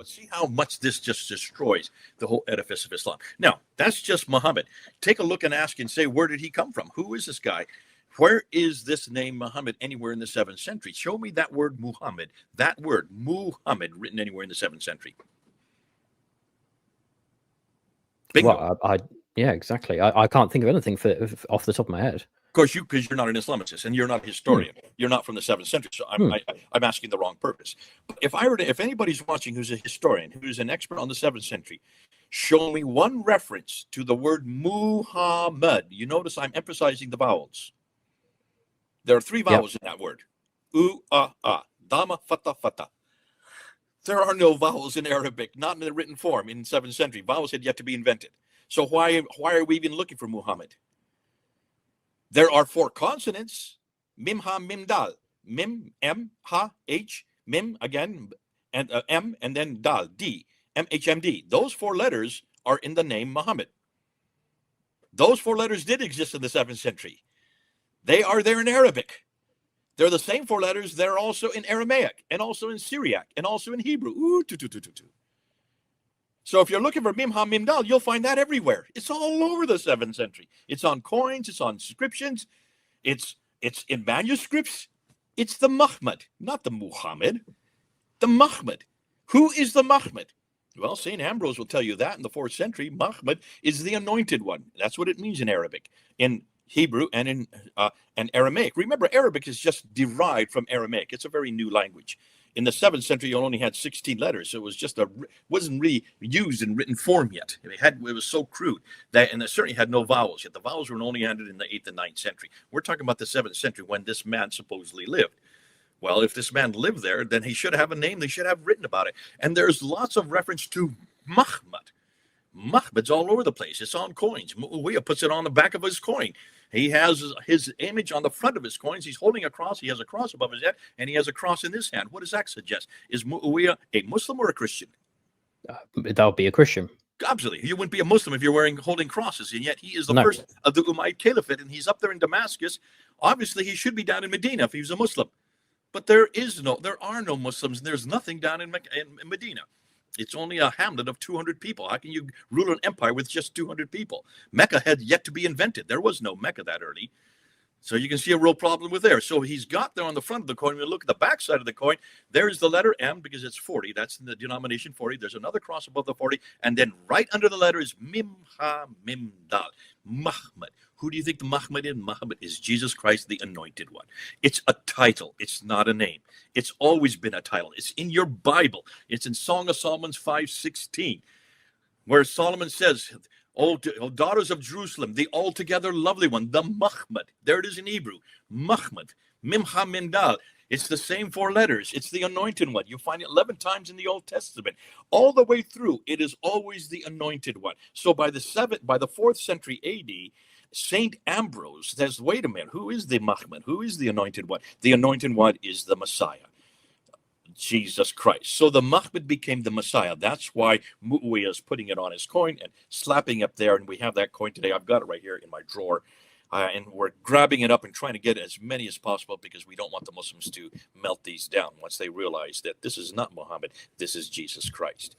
But see how much this just destroys the whole edifice of Islam. Now, that's just Muhammad. Take a look and ask and say, where did he come from? Who is this guy? Where is this name Muhammad anywhere in the 7th century? Show me that word Muhammad, written anywhere in the 7th century. Bingo. Well, yeah, exactly. I can't think of anything off the top of my head. Of course, because you're not an Islamicist and you're not a historian. You're not from the 7th century, so I'm asking the wrong purpose. But if anybody's watching who's a historian, who's an expert on the 7th century, show me one reference to the word Muhammad. You notice I'm emphasizing the vowels. There are 3 vowels in that word. U, a, Dhamma, fatah. There are no vowels in Arabic, not in the written form in the 7th century. Vowels had yet to be invented. So why are we even looking for Muhammad? There are 4 consonants, mim, ha, mim, dal. Mim, m, ha, h, mim again, and m, and then dal, d, m, h, m, d. Those 4 letters are in the name Muhammad. Those 4 letters did exist in the 7th century. They are there in Arabic. They're the same 4 letters. They're also in Aramaic, and also in Syriac, and also in Hebrew. So if you're looking for mim, ha, mim, dal, you'll find that everywhere. It's all over the 7th century. It's on coins. It's on inscriptions. It's in manuscripts. It's the Mahmad, not the Muhammad. The Mahmad. Who is the Mahmad? Well, St. Ambrose will tell you that in the 4th century. Mahmad is the anointed one. That's what it means in Arabic, in Hebrew, and in Aramaic. Remember, Arabic is just derived from Aramaic. It's a very new language. In the 7th century, you only had 16 letters, so it was just wasn't really used in written form yet. It was so crude and it certainly had no vowels yet. The vowels were only added in the 8th and 9th century. We're talking about the 7th century when this man supposedly lived. Well, if this man lived there, then he should have a name. They should have written about it. And there's lots of reference to Mahmad. Mahmad's all over the place. It's on coins. Muawiyah puts it on the back of his coin. He has his image on the front of his coins. He's holding a cross. He has a cross above his head, and he has a cross in his hand. What does that suggest? Is Muawiyah a Muslim or a Christian? That would be a Christian. Absolutely. You wouldn't be a Muslim if you're holding crosses, and yet he is the first of the Umayyad Caliphate, and he's up there in Damascus. Obviously, he should be down in Medina if he was a Muslim. But there are no Muslims, and there's nothing down in Medina. It's only a hamlet of 200 people. How can you rule an empire with just 200 people? Mecca had yet to be invented. There was no Mecca that early. So you can see a real problem with there. So he's got there on the front of the coin. When you look at the back side of the coin, there's the letter M because it's 40. That's in the denomination 40. There's another cross above the 40. And then right under the letter is Mim, Ha, Mim, Dal. Mahmad. Who do you think the Mahmad is? Mahmad is Jesus Christ, the anointed one. It's a title. It's not a name. It's always been a title. It's in your Bible. It's in Song of Solomon 5:16, where Solomon says, O daughters of Jerusalem, the altogether lovely one, the Mahmad. There it is in Hebrew. Mahmad. Mimha Mindal. It's the same 4 letters. It's the anointed one. You find it 11 times in the Old Testament. All the way through, it is always the anointed one. So by the 4th century AD, St. Ambrose says, wait a minute, who is the Mahmad? Who is the anointed one? The anointed one is the Messiah, Jesus Christ. So the Mahmad became the Messiah. That's why Muawiyah is putting it on his coin and slapping up there. And we have that coin today. I've got it right here in my drawer. And we're grabbing it up and trying to get as many as possible because we don't want the Muslims to melt these down once they realize that this is not Muhammad, this is Jesus Christ.